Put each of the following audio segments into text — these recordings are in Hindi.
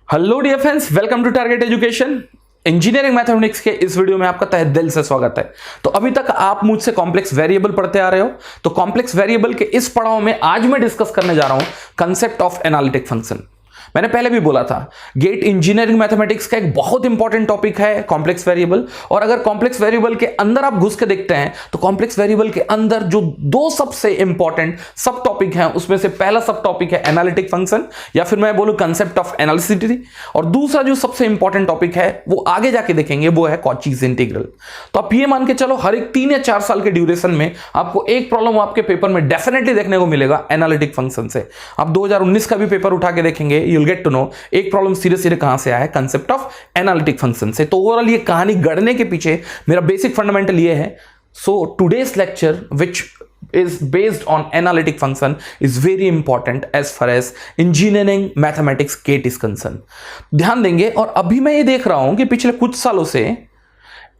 Hello dear friends, welcome to Target Education. Engineering mathematics के इस वीडियो में आपका तहे दिल से स्वागत है। तो अभी तक आप मुझसे कॉम्प्लेक्स वेरिएबल पढ़ते आ रहे हो, तो कॉम्प्लेक्स वेरिएबल के इस पड़ाव में आज मैं डिस्कस करने जा रहा हूं कंसेप्ट ऑफ एनालिटिक फंक्शन। मैंने पहले भी बोला था, गेट इंजीनियरिंग मैथमेटिक्स का एक बहुत इंपॉर्टेंट टॉपिक है कॉम्प्लेक्स वेरिएबल। और अगर कॉम्प्लेक्स वेरिएबल के अंदर आप घुस के देखते हैं तो कॉम्प्लेक्स वेरिएबल के अंदर जो दो सबसे इंपॉर्टेंट सब टॉपिक हैं, उसमें से पहला सब टॉपिक है एनालिटिक फंक्शन, या फिर मैं बोलूं कंसेप्ट ऑफ एनालिसिटी। और दूसरा जो सबसे इंपॉर्टेंट टॉपिक है वो आगे जाके देखेंगे, वो है कॉचीज इंटीग्रल। तो आप ये मान के चलो, हर एक 3 या 4 साल के ड्यूरेशन में आपको एक प्रॉब्लम आपके पेपर में डेफिनेटली देखने को मिलेगा एनालिटिक फंक्शन से। आप 2019 का भी पेपर उठा के देखेंगे, you will get to know एक प्रॉब्लम सीधे कहां से आया है, कंसेप्ट ऑफ एनालिटिक फंक्शन से। तो ओवरऑल ये कहानी गढ़ने के पीछे मेरा बेसिक फंडामेंटल ये है। So today's lecture which is based on analytic function is very important as far as engineering mathematics GATE is concerned। ध्यान देंगे। और अभी मैं ये देख रहा हूं कि पिछले कुछ सालों से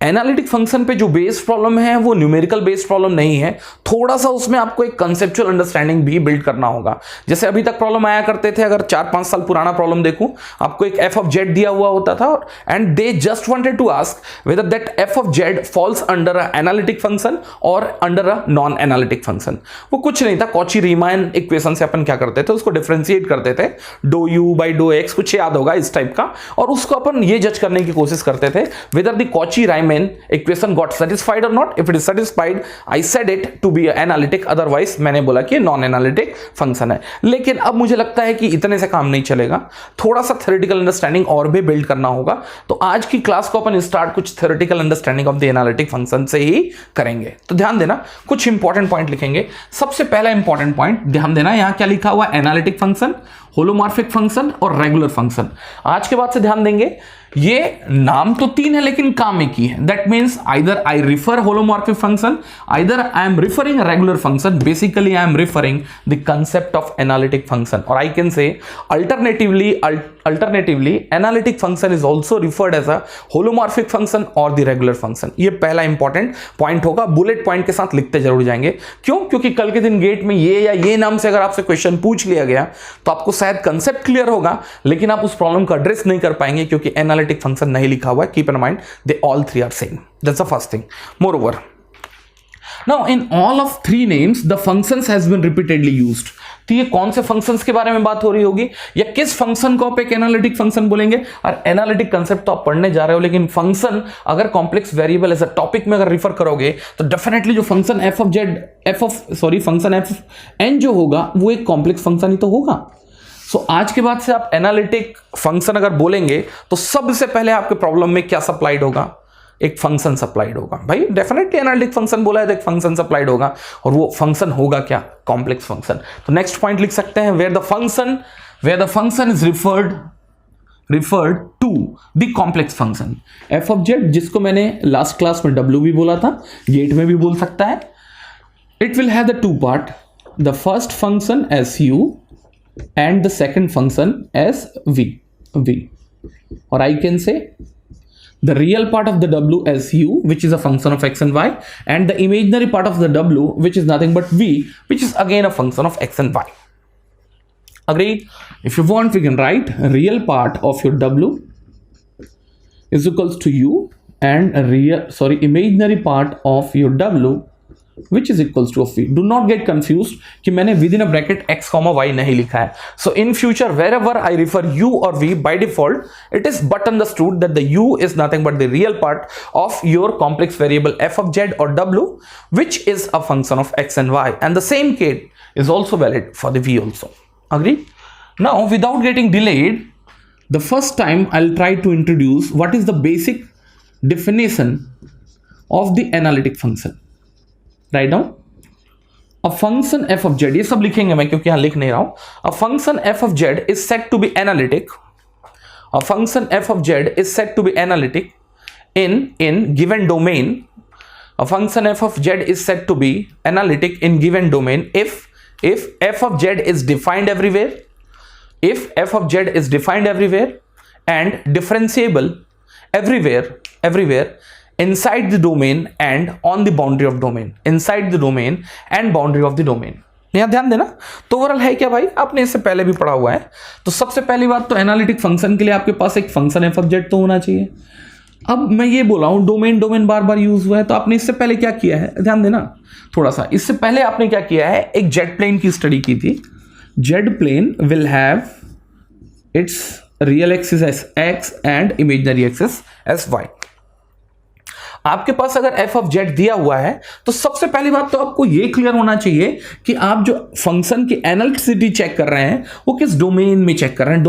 एनालिटिक फंक्शन पे जो बेस्ड प्रॉब्लम है वो न्यूमेरिकल बेस्ड प्रॉब्लम नहीं है, थोड़ा सा उसमें आपको एक कंसेप्चुअल अंडरस्टैंडिंग भी बिल्ड करना होगा। जैसे अभी तक प्रॉब्लम आया करते थे, अगर 4-5 साल पुराना प्रॉब्लम देखूं, आपको एक एफ ऑफ जेड दिया हुआ होता था and they just wanted to ask whether that f of z falls under a analytic function और under a non analytic function. वो कुछ नहीं था, कॉची रीमान इक्वेशन से अपन क्या करते थे, उसको डिफरेंशिएट करते थे, do u by do x, कुछ याद होगा इस टाइप का। और उसको अपन ये जज करने की कोशिश करते थे whether the Cauchy Riemann equation got satisfied or not. If it is satisfied, I said it to be analytic, otherwise मैंने बोला कि नॉन एनालिटिक फंक्शन है। लेकिन अब मुझे लगता है कि इतने से काम नहीं चलेगा, थोड़ा सा थ्योरेटिकल अंडरस्टैंडिंग और भी बिल्ड करना होगा। तो आज की क्लास को अपन स्टार्ट कुछ theoretical understanding of the analytic function से ही करेंगे। तो ध्यान देना, कुछ इंपॉर्टेंट पॉइंट लिखेंगे। सबसे पहला इंपॉर्टेंट पॉइंट ध्यान देना, यहां क्या लिखा हुआ, एनालिटिक फंक्शन, होलोमॉर्फिक फंक्शन और रेगुलर फंक्शन। आज के बाद से ध्यान देंगे, ये नाम तो 3 है लेकिन काम एक ही है। That means either I refer holomorphic function, either I am referring regular function, basically I am referring the concept of analytic function. और I can say alternatively analytic function is also referred as a holomorphic function और द रेगुलर फंक्शन। ये पहला इंपॉर्टेंट पॉइंट होगा, बुलेट पॉइंट के साथ लिखते जरूर जाएंगे। क्यों? क्योंकि कल के दिन गेट में ये या ये नाम से अगर आपसे क्वेश्चन पूछ लिया गया तो आपको शायद कंसेप्ट क्लियर होगा, लेकिन आप उस प्रॉब्लम का एड्रेस नहीं कर पाएंगे क्योंकि एनालिटिक फंक्शन नहीं लिखा हुआ है। Keep in mind they all 3 are same, that's the first thing. Moreover, now in all of 3 names the functions has been repeatedly used. तो ये कौन से फंक्शंस के बारे में बात हो रही होगी, या किस फंक्शन को आप एक एनालिटिक फंक्शन बोलेंगे? और एनालिटिक कंसेप्ट तो आप पढ़ने जा रहे हो, लेकिन फंक्शन अगर complex variable as a topic में अगर रिफर करोगे तो डेफिनेटली जो फंक्शन फंक्शन एफ एन जो होगा वो एक कॉम्प्लेक्स फंक्शन ही तो होगा। सो आज के बाद से आप एनालिटिक फंक्शन अगर बोलेंगे तो सबसे पहले आपके प्रॉब्लम में क्या सप्लाइड होगा? एक फंक्शन सप्लाइड होगा। भाई डेफिनेटली एनालिटिक फंक्शन बोला है तो एक फंक्शन सप्लाइड होगा, और वो फंक्शन होगा क्या? Complex function. तो नेक्स्ट पॉइंट लिख सकते हैं, where the function is referred to the complex function f of z, जिसको मैंने लास्ट क्लास में डब्ल्यू भी बोला था, गेट में भी बोल सकता है। It will have the 2 part, the first function S U and the second function as v, or I can say the real part of the w as u, which is a function of x and y, and the imaginary part of the w, which is nothing but v, which is again a function of x and y. Agreed? If you want, we can write real part of your w is equals to u, and imaginary part of your w which is equals to of v. Do not get confused कि मैंने within a bracket x, y नहीं लिखा है. So in future wherever I refer u or v, by default it is but understood that the u is nothing but the real part of your complex variable f of z or w, which is a function of x and y, and the same case is also valid for the v also. Agree? Now without getting delayed, the first time I'll try to introduce what is the basic definition of the analytic function. Write down a function f of z, ये सब लिखेंगे मैं क्योंकि यहां लिख नहीं रहा हूं। A function f of z is said to be analytic. A function f of z is said to be analytic in given domain. A function f of z is said to be analytic in given domain if f of z is defined everywhere, if f of z is defined everywhere and differentiable everywhere inside the domain and on the boundary of domain, inside the domain and boundary of the domain. यहां ध्यान देना। तो ओवरऑल है क्या भाई, आपने इससे पहले भी पढ़ा हुआ है। तो सबसे पहली बात तो एनालिटिक फंक्शन के लिए आपके पास एक फंक्शन एफ ऑफ जेड तो होना चाहिए। अब मैं ये बोला हूं डोमेन बार बार यूज हुआ है, तो आपने इससे पहले क्या किया है, ध्यान देना थोड़ा सा। इससे पहले आपने क्या किया है, एक जेड प्लेन की स्टडी की थी। Z plane will have its real axis as x and imaginary axis as y. आपके पास अगर एफ ऑफ जेड दिया हुआ है तो सबसे पहली बात तो आपको यह क्लियर होना चाहिए कि आप जो फंक्शन की एनालिटिसिटी चेक कर रहे हैं वो किस डोमेन में चेक कर रहे हैं।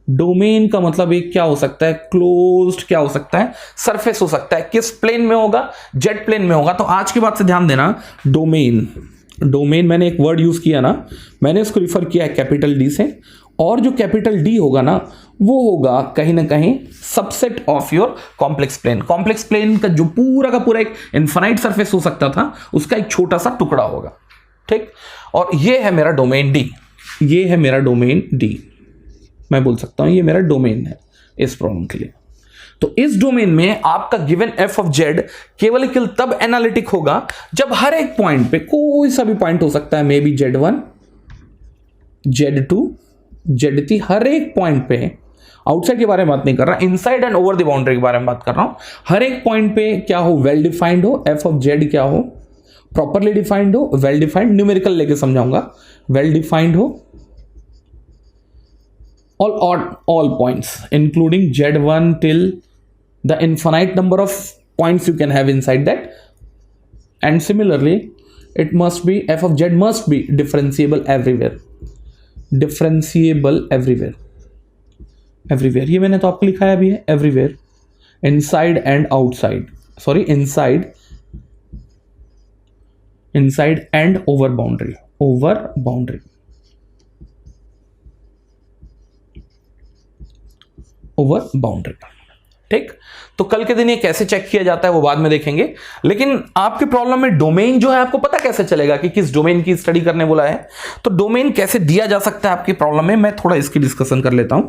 डोमेन का मतलब एक क्या हो सकता है, क्लोज्ड क्या हो सकता है, सरफेस हो सकता है। किस प्लेन में होगा, जेड प्लेन में होगा। तो आज की बात से ध्यान देना, डोमेन मैंने एक वर्ड यूज किया ना, मैंने इसको रिफर किया है कैपिटल डी से, और जो कैपिटल डी होगा ना वो होगा कहीं ना कहीं subset of your complex plane. Complex plane का जो पूरा का पूरा एक इनफाइनाइट सरफेस हो सकता था उसका एक छोटा सा टुकड़ा होगा, ठीक। और ये है मेरा डोमेन डी, ये है मेरा डोमेन डी, मैं बोल सकता हूं ये मेरा डोमेन है इस प्रॉब्लम के लिए। तो इस डोमेन में आपका गिवन एफ ऑफ जेड केवल तब एनालिटिक होगा जब हर एक पॉइंट पे, कोई सा भी पॉइंट हो सकता है, may be Z1, Z2, Z3, हर एक पॉइंट पे, आउटसाइड के बारे में बात नहीं कर रहा, inside and over the boundary के बारे में बात कर रहा हूं। हर एक पॉइंट पे क्या हो, वेल डिफाइंड हो, एफ ऑफ जेड क्या हो, प्रॉपरली डिफाइंड हो, वेल डिफाइंड, न्यूमेरिकल लेके समझाऊंगा, वेल डिफाइंड हो, all points including Z1 till the infinite number of points you can have inside that. And similarly it must be, f of z must be differentiable everywhere, ये मैंने तो आपको लिखाया भी है, everywhere, inside and outside, sorry, inside and over boundary, ठीक। तो कल के दिन ये कैसे चेक किया जाता है वो बाद में देखेंगे, लेकिन आपके प्रॉब्लम में डोमेन जो है आपको पता कैसे चलेगा कि किस डोमेन की स्टडी करने बोला है। तो डोमेन कैसे दिया जा सकता है आपके प्रॉब्लम में, मैं थोड़ा इसकी डिस्कशन कर लेता हूं।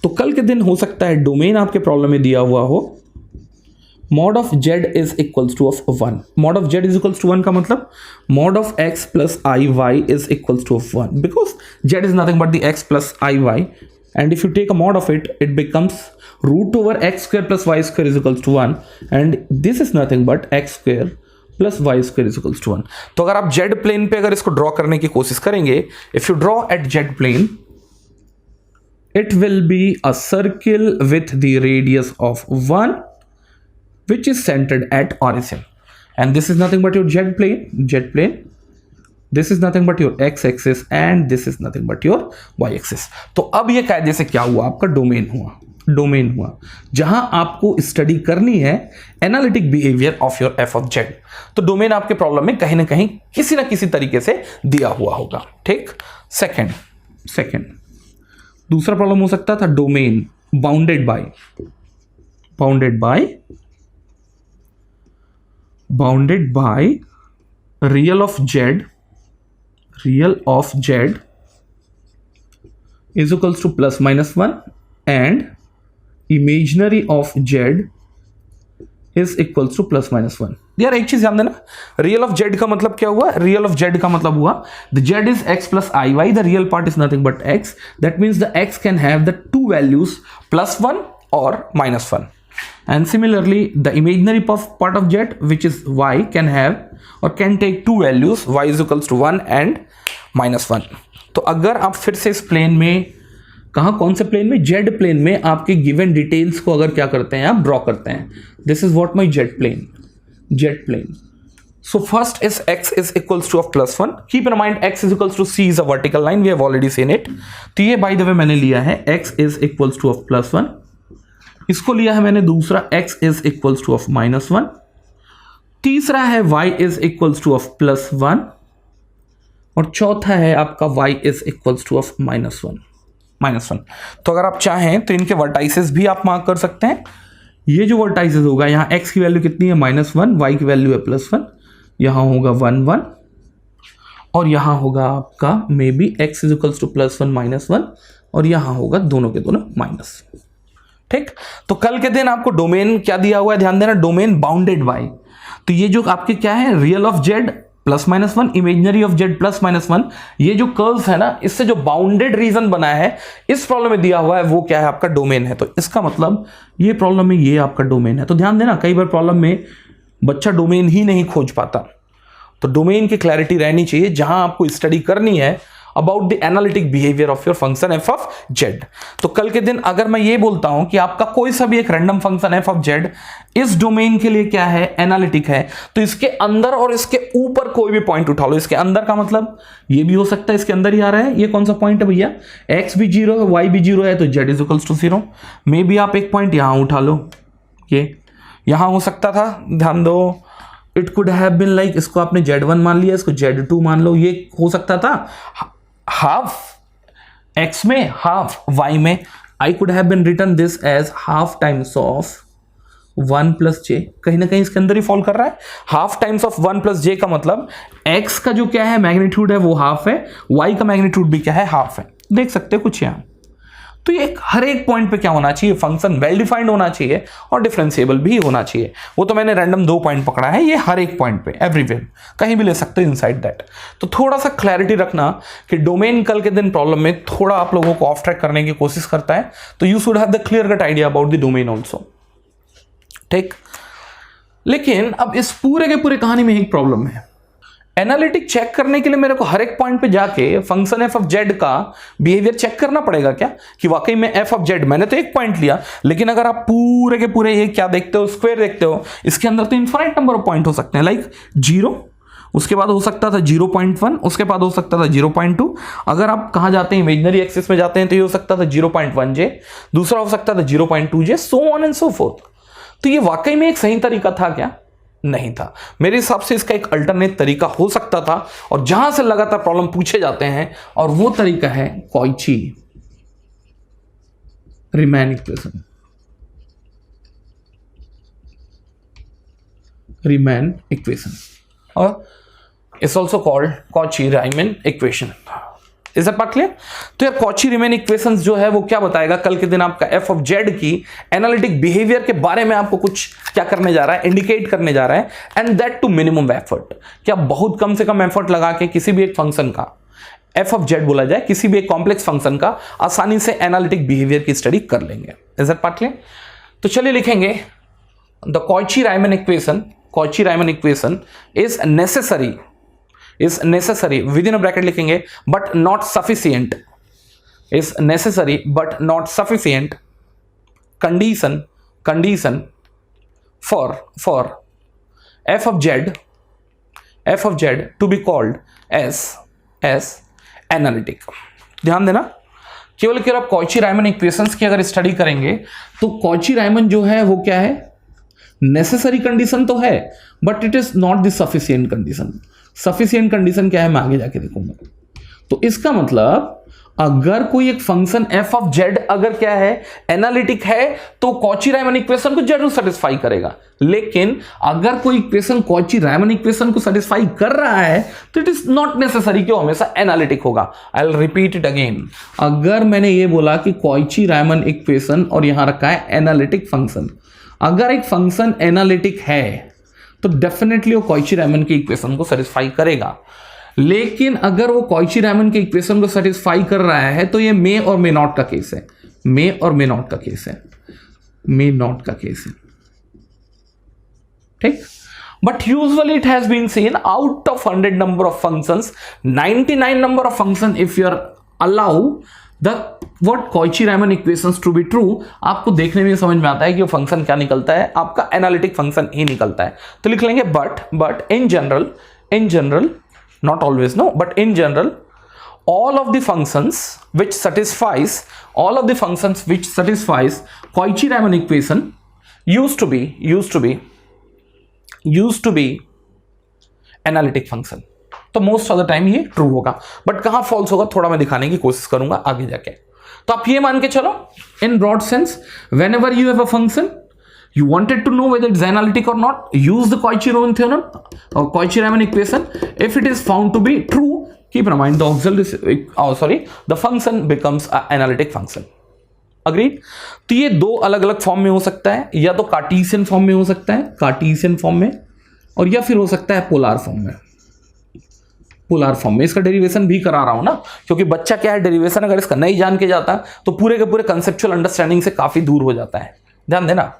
तो कल के दिन हो सकता है डोमेन आपके प्रॉब्लम में दिया हुआ हो mod of z is equals to of 1. mod of z is equals to 1 का मतलब mod of x plus iy is equals to of 1, because z is nothing but the x plus iy, and if you take a mod of it, it becomes root over x square plus y square is equals to 1, and this is nothing but x square plus y square is equals to 1. तो अगर आप z plane पे अगर इसको ड्रॉ करने की कोशिश करेंगे, if you draw at z plane, it will be a circle with the radius of 1 which is centered at origin, and this is nothing but your z plane, this is nothing but your x axis, and this is nothing but your y axis. तो अब ये कायदे से क्या हुआ, आपका डोमेन हुआ जहां आपको स्टडी करनी है analytic behaviour of your F of Z. तो डोमेन आपके प्रॉब्लम में कहीं ना कहीं किसी ना किसी तरीके से दिया हुआ होगा, ठीक। सेकंड दूसरा प्रॉब्लम हो सकता था domain bounded by real of z is equals to plus minus 1 and imaginary of z is equals to plus minus 1. यार एक चीज ध्यान देना, रियल ऑफ z का मतलब क्या हुआ, रियल ऑफ z का मतलब हुआ the z is x plus iy, the real part is nothing but x, that means the x can have the two values plus 1 or minus 1. And similarly the imaginary part of z which is y can have or can take two values, y is equals to 1 and minus 1. तो अगर आप फिर से इस प्लेन में, कौन से प्लेन में, जेड प्लेन में आपके गिवन डिटेल्स को अगर क्या करते हैं, आप ड्रॉ करते हैं, this is what my z plane. So first is x is equals to of plus 1. Keep in mind x is equals to c is a vertical line, we have already seen it. तो ये by the way मैंने लिया है x is equals to of plus 1. इसको लिया है मैंने दूसरा x is equals to of minus 1. तीसरा है y is equals to of plus 1. और चौथा है आपका y is equals to of minus 1. तो अगर आप चाहें तो इनके वर्टाइसेस भी आप मार्क कर सकते हैं. ये जो वर्टाइसेस होगा, यहाँ x की वैल्यू कितनी है, -1, y की वैल्यू है +1, यहाँ होगा 1 1, और यहाँ होगा आपका maybe x is equals to +1 -1, और यहाँ होगा दोनों के दोनों माइनस. ठीक, तो कल के दिन आपको डोमेन क्या दिया हुआ है, ध्यान देना, डोमेन बाउंडेड बाय. तो ये जो आपके क्या है, real of z plus minus one, imaginary of z plus minus one, ये जो कर्व्स है ना, इससे जो बाउंडेड रीजन बना है इस प्रॉब्लम में दिया हुआ है वो क्या है, आपका डोमेन है। तो इसका मतलब ये प्रॉब्लम में ये आपका डोमेन है। तो ध्यान देना, कई बार प्रॉब्लम में बच्चा डोमेन ही नहीं खोज पाता, तो डोमेन की क्लैरिटी रहनी चाहिए जहां आपको स्टडी करनी है about the analytic behaviour of your function f of Z. तो कल के दिन अगर मैं ये बोलता हूं कि आपका कोई सा भी एक random function f of Z इस डोमेन के लिए क्या है, एनालिटिक है, तो इसके अंदर और इसके ऊपर कोई भी पॉइंट उठा लो। इसके अंदर का मतलब ये भी हो सकता है, इसके अंदर ही आ रहा है, ये कौन सा पॉइंट है भैया, एक्स भी 0 है, वाई भी 0 है, तो जेड इज इक्वल्स टू 0। मे भी आप एक पॉइंट यहां उठा लो, ये यहां हो सकता था, ध्यान दो, it could have been like, इसको आपने Z1 मान लिया, इसको Z2 मान लो, ये हो सकता था हाफ x में हाफ y में। I could have been written this as half times of 1 plus j, कहीं ना कहीं इसके अंदर ही फॉल कर रहा है। हाफ टाइम्स ऑफ 1 प्लस जे का मतलब x का जो क्या है मैग्नीट्यूड है वो हाफ है, y का मैग्नीट्यूड भी क्या है, हाफ है। देख सकते हो कुछ यहां। तो ये हर एक पॉइंट पे क्या होना चाहिए, फंक्शन वेल डिफाइंड होना चाहिए और डिफरेंशिएबल भी होना चाहिए। वो तो मैंने रैंडम 2 पॉइंट पकड़ा है, ये हर एक पॉइंट पे एवरीवेयर कहीं भी ले सकते हो इनसाइड दैट। तो थोड़ा सा क्लैरिटी रखना कि डोमेन कल के दिन प्रॉब्लम में थोड़ा आप लोगों को ऑफ ट्रैक करने की कोशिश करता है, तो you should have the clear cut idea about the domain also, ठीक। लेकिन अब इस पूरे के पूरे कहानी में एक प्रॉब्लम है, एनालिटिक चेक करने के लिए मेरे को हर एक पॉइंट पे जाके फंक्शन एफ ऑफ जेड का बिहेवियर चेक करना पड़ेगा क्या, कि वाकई में एफ ऑफ जेड, मैंने तो एक पॉइंट लिया, लेकिन अगर आप पूरे के पूरे ये क्या देखते हो, स्क्वायर देखते हो, इसके अंदर तो इनफाइनाइट नंबर ऑफ पॉइंट हो सकते हैं, लाइक 0, उसके बाद हो सकता था 0.1, उसके बाद हो सकता था 0.2। अगर आप कहाँ जाते हैं, इमेजिनरी एक्सिस में जाते हैं, तो ये हो सकता था 0.1j, दूसरा हो सकता था 0.2j, so on and so fourth. तो ये वाकई में एक सही तरीका था क्या, नहीं था। मेरे हिसाब से इसका एक अल्टरनेट तरीका हो सकता था, और जहां से लगातार प्रॉब्लम पूछे जाते हैं, और वो तरीका है Cauchy Riemann equation. Riemann equation और it's also called Cauchy Riemann equation. Is that part clear? तो यार कॉची रीमैन इक्वेशंस जो है वो क्या बताएगा, कल के दिन आपका एफ ऑफ जेड की एनालिटिक बिहेवियर के बारे में आपको कुछ क्या करने जा रहा है, इंडिकेट करने जा रहा है, and that too minimum effort. क्या बहुत कम से कम एफर्ट लगा के किसी भी एक फंक्शन का एफ ऑफ जेड बोला जाए, किसी भी एक कॉम्प्लेक्स फंक्शन का आसानी से एनालिटिक बिहेवियर की स्टडी कर लेंगे। Is that part clear? तो चलिए लिखेंगे the Cauchy Riemann equation, Cauchy Riemann equation is necessary within a bracket लिखेंगे, but not sufficient, is necessary but not sufficient condition for f of z to be called as analytic. ध्यान देना, केवल आप कॉची रीमैन इक्वेशंस की अगर स्टडी करेंगे तो कॉची रीमैन जो है वो क्या है, नेसेसरी कंडीशन तो है, but it is not the sufficient condition. Sufficient condition क्या है मैं आगे जाके देखूंगा। तो इसका मतलब अगर कोई एक फंक्शन एफ ऑफ जेड अगर क्या है, एनालिटिक है, तो कॉची रीमैन इक्वेशन को जरूर सेटिस्फाई करेगा। लेकिन अगर कोई इक्वेशन कॉची रीमैन इक्वेशन को सेटिस्फाई कर रहा है तो इट इज नॉट नेसेसरी कि वो हमेशा एनालिटिक होगा। I will repeat it again, अगर मैंने ये बोला कि कॉची रीमैन इक्वेशन और यहां रखा है एनालिटिक फंक्शन, अगर एक फंक्शन एनालिटिक है तो डेफिनेटली वो कॉची रीमैन की इक्वेशन को सेटिस्फाई करेगा। लेकिन अगर वो कॉची रीमैन के इक्वेशन को सेटिस्फाई कर रहा है तो ये मे और मे नॉट का केस है, मे और मे नॉट का केस है, मे नॉट का केस है, ठीक। But usually it has been seen out of 100 number of functions, 99 number of function if you are allow the what Cauchy Riemann equations to be true, आपको देखने में समझ में आता है कि वो फंक्शन क्या निकलता है, आपका एनालिटिक फंक्शन ही निकलता है। तो लिख लेंगे but in general not always, no, but in general all of the functions which satisfies Cauchy-Riemann equation used to be analytic function। तो मोस्ट ऑफ द टाइम ये ट्रू होगा, बट कहां फॉल्स होगा थोड़ा मैं दिखाने की कोशिश करूंगा आगे जाके। तो आप ये मान के चलो in broad sense, whenever you have a function you wanted to know whether it's analytic or not, use the Cauchy-Riemann theorem or Cauchy-Riemann equation. If it is found to be true, keep in mind the function becomes an analytic function. Agreed? तो ये दो अलग अलग फॉर्म में हो सकता है, या तो कार्टेशियन फॉर्म में हो सकता है, कार्टेशियन फॉर्म में, और या फिर हो सकता है पोलर फॉर्म में। पोलर फॉर्म में। इसका डेरिवेशन भी करा रहा हूं ना, क्योंकि बच्चा क्या है, डेरिवेशन अगर इसका नहीं जान के जाता तो पूरे के पूरे कंसेप्चुअल अंडरस्टैंडिंग से काफी दूर हो जाता है, ध्यान देना।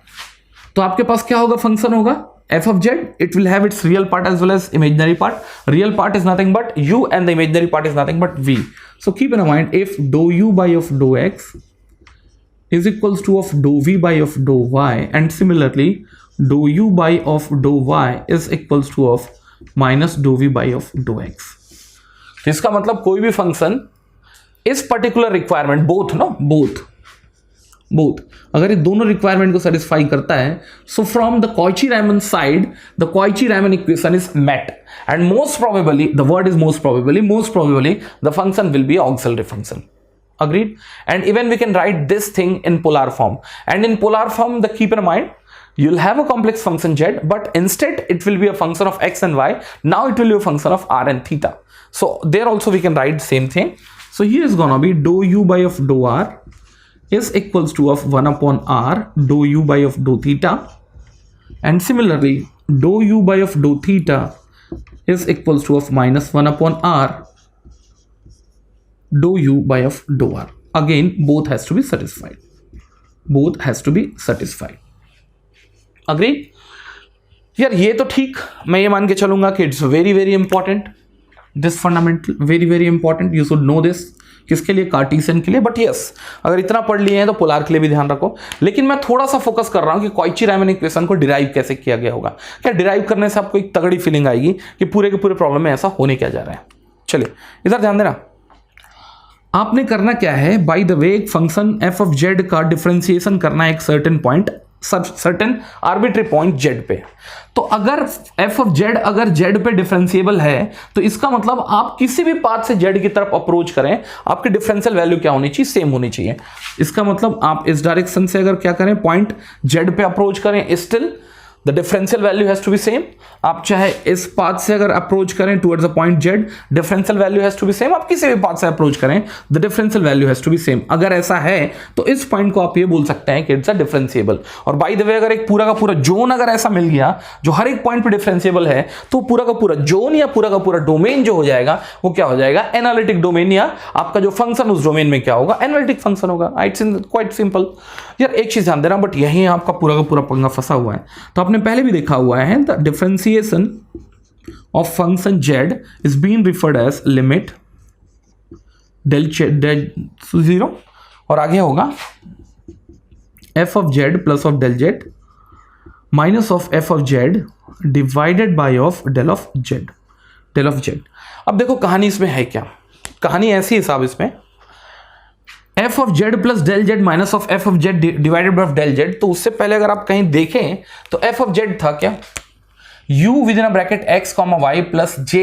तो आपके पास क्या होगा, फंक्शन होगा f of z, it will have its real part as well as imaginary part. Real part is nothing but u and the imaginary part is nothing but v. So keep in mind, if dou u by of dou x is equals to of dou v by of dou y, and similarly dou u by of dou y is equals to of minus dou v by of dou x. तो इसका मतलब कोई भी फंक्शन इस पर्टिकुलर रिक्वायरमेंट बोथ अगर ये दोनों रिक्वायरमेंट को सेटिस्फाई करता है, so from the Cauchy Riemann side the Cauchy Riemann equation is met, and most probably, the word is most probably the function will be auxiliary function. Agreed? And even we can write this thing in polar form, and in polar form, the keep in mind, you'll have a complex function z, but instead it will be a function of x and y. Now it will be a function of r and theta. So there also we can write the same thing. So here is gonna be dou u by of dou r is equals to of 1 upon r dou u by of dou theta, and similarly dou u by of dou theta is equals to of minus 1 upon r dou u by of dou r. Again, both has to be satisfied. Agree? यार ये तो ठीक, मैं ये मान के चलूंगा कि it's very very important, this fundamental very very important, you should know this. किसके लिए, कार्टेशियन के लिए. बट यस, अगर इतना पढ़ लिए हैं तो पोलार के लिए भी ध्यान रखो. लेकिन मैं थोड़ा सा फोकस कर रहा हूं कि कॉची-रायमन इक्वेशन को डिराइव कैसे किया गया होगा. क्या डिराइव करने से आपको एक तगड़ी फीलिंग आएगी कि पूरे के पूरे प्रॉब्लम में ऐसा होने क्या जा रहा है. चलिए इधर ध्यान देना. आपने करना क्या है, बाय द वे एक फंक्शन एफ ऑफ जेड का डिफरेंशिएशन करना है एक certain point, certain arbitrary point z पे. तो अगर एफ ऑफ जेड अगर जेड पे डिफरेंशिएबल है, तो इसका मतलब आप किसी भी पाथ से जेड की तरफ अप्रोच करें, आपकी डिफरेंशियल वैल्यू क्या होनी चाहिए, सेम होनी चाहिए. इसका मतलब आप इस डायरेक्शन से अगर क्या करें, पॉइंट जेड पे अप्रोच करें, still the differential value has to be same. आप चाहे इस पाथ से अगर अप्रोच करें towards the point z, differential value has to be same. आप किसी भी पाथ से अप्रोच करें, the differential value has to be same. अगर ऐसा है तो इस पॉइंट को आप ये बोल सकते हैं कि इट्स अ डिफरेंशिएबल. और बाय द वे अगर एक पूरा का पूरा जोन अगर ऐसा मिल गया जो हर एक पॉइंट पे डिफरेंशिएबल है, तो पूरा का पूरा जोन या पूरा का पूरा डोमेन जो हो जाएगा वो क्या हो जाएगा, एनालिटिक डोमेन, या आपका जो फंक्शन उस डोमेन में क्या होगा, एनालिटिक फंक्शन होगा. It's quite simple. यार एक चीज ध्यान देना, बट यही आपका पूरा का पूरा पंगा फंसा हुआ है. तो आपने पहले भी देखा हुआ है, the differentiation of function z is being referred as limit del 0, और आगे होगा f of z plus of del z minus of f of z divided by of del of z. अब देखो कहानी इसमें है क्या, कहानी ऐसी है साहब इसमें, f of z plus del z minus of f of z divided by del z. तो उससे पहले अगर आप कहीं देखें तो f of z था क्या, u within a bracket x comma y plus j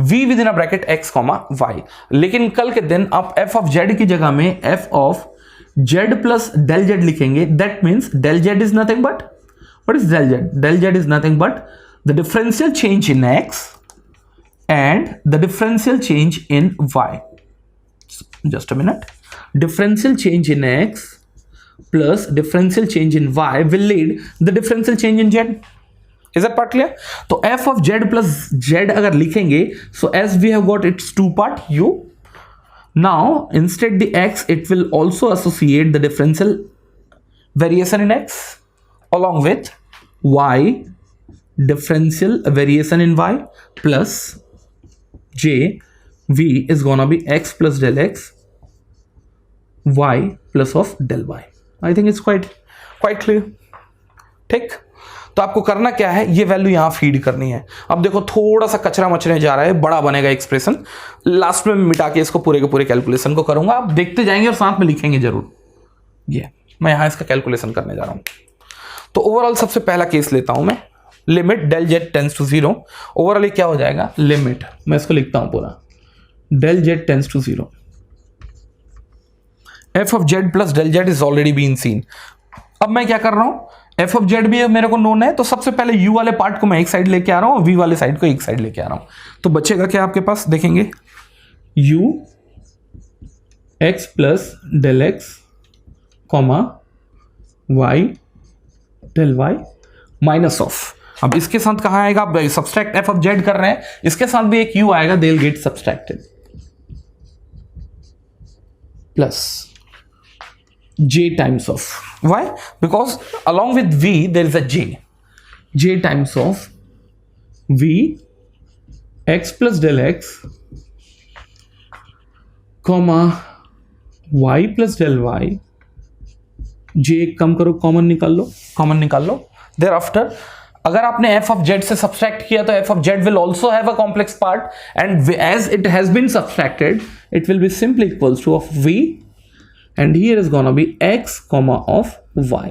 v within a bracket x comma y. लेकिन कल के दिन आप f of z की जगह में f of z plus del z लिखेंगे. That means del z is nothing but, what is del z? Del z is nothing but the differential change in x and the differential change in y. Just a minute. Differential change in x plus differential change in y will lead the differential change in z. Is that part clear? तो f of z plus z अगर लिखेंगे, so as we have got its two part u. Now instead the x, it will also associate the differential variation in x along with y differential variation in y plus j v is gonna be x plus del x y plus of del y. I think it's quite clear. ठीक. तो आपको करना क्या है, ये वैल्यू यहां फीड करनी है. अब देखो थोड़ा सा कचरा मचने जा रहा है, बड़ा बनेगा एक्सप्रेशन. लास्ट में मिटा के इसको पूरे के पूरे कैलकुलेशन को करूंगा, आप देखते जाएंगे और साथ में लिखेंगे जरूर. ये मैं यहां इसका कैलकुलेशन करने जा रहा हूं. तो ओवरऑल सबसे पहला केस लेता हूं मैं, limit del z tends to 0. Overall क्या हो जाएगा, लिमिट, मैं इसको लिखता हूं पूरा, del z tends to 0. F of z plus del z is already been seen. अब मैं क्या कर रहा हूं, एफ ऑफ जेड भी मेरे को नोन है, तो सबसे पहले यू वाले पार्ट को मैं एक साइड लेके आ रहा हूं, वी वाले साइड को एक साइड लेके आ रहा हूं. तो बचेगा क्या आपके पास, देखेंगे u x plus del x comma y del y minus of, अब इसके साथ कहाँ आएगा, आप सब्सट्रैक्ट एफ ऑफ जेड कर रहे हैं, इसके साथ भी एक यू आएगा, they will get subtracted, plus j times of, why, because along with v there is a j times of v x plus del x comma y plus del y, j कम करो, कॉमन निकाल लो, thereafter अगर आपने f of z से सब्सट्रैक्ट किया तो f of z will also have a complex part, and as it has been subtracted it will be simply equals to of v, and here is gonna be x comma of y,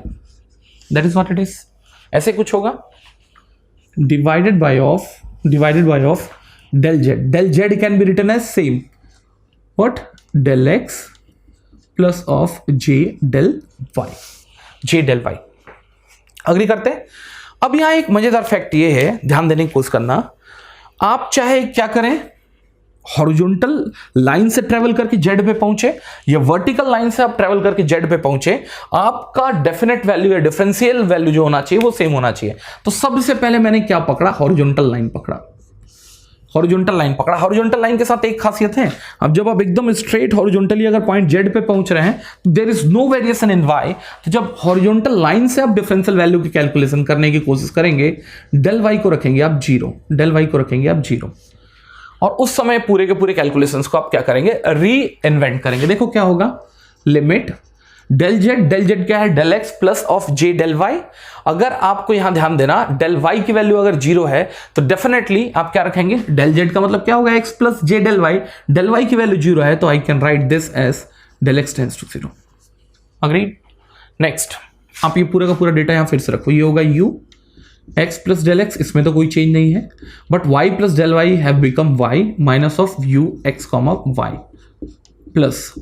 that is what it is. ऐसे कुछ होगा, divided by of del z can be written as same, what, del x plus of j del y. Agree करते हैं। अब यहां एक मजेदार फैक्ट ये है, ध्यान देने की कोशिश करना, आप चाहे क्या करें, हॉरिजॉन्टल लाइन से ट्रेवल करके जेड पे पहुंचे या वर्टिकल लाइन से आप ट्रेवल करके जेड पे पहुंचे, आपका डेफिनेट वैल्यू या डिफरेंशियल वैल्यू जो होना चाहिए वो सेम होना चाहिए। तो सबसे पहले मैंने क्या पकड़ा, हॉरिजॉन्टल लाइन पकड़ा। हॉरिजॉन्टल लाइन के साथ एक खासियत है, अब जब आप एकदम स्ट्रेट हॉरिजॉन्टली अगर पॉइंट जेड पे पहुंच रहे हैं तो there is no variation in y, तो जब हॉरिजॉन्टल लाइन से आप डिफरेंशियल वैल्यू की कैलकुलेशन करने की कोशिश करेंगे, डेल वाई को रखेंगे आप जीरो, और उस समय पूरे के पूरे कैलकुलेशंस को आप क्या करेंगे, री इन्वेंट करेंगे। देखो क्या होगा, लिमिट डेल जेड क्या है, del x plus of j del y. अगर आपको यहां ध्यान देना, डेल वाई की वैल्यू अगर जीरो है तो डेफिनेटली आप क्या रखेंगे, डेल जेड का मतलब क्या होगा, x plus j del y की वैल्यू जीरो है तो I can write this as del x tends to zero. Agreed. Next आप ये पूरा का पूरा डेटा यहां फिर से रखो, ये होगा u x plus del x, इसमें तो कोई चेंज नहीं है, but y plus del y have become y minus of u x कॉमा y प्लस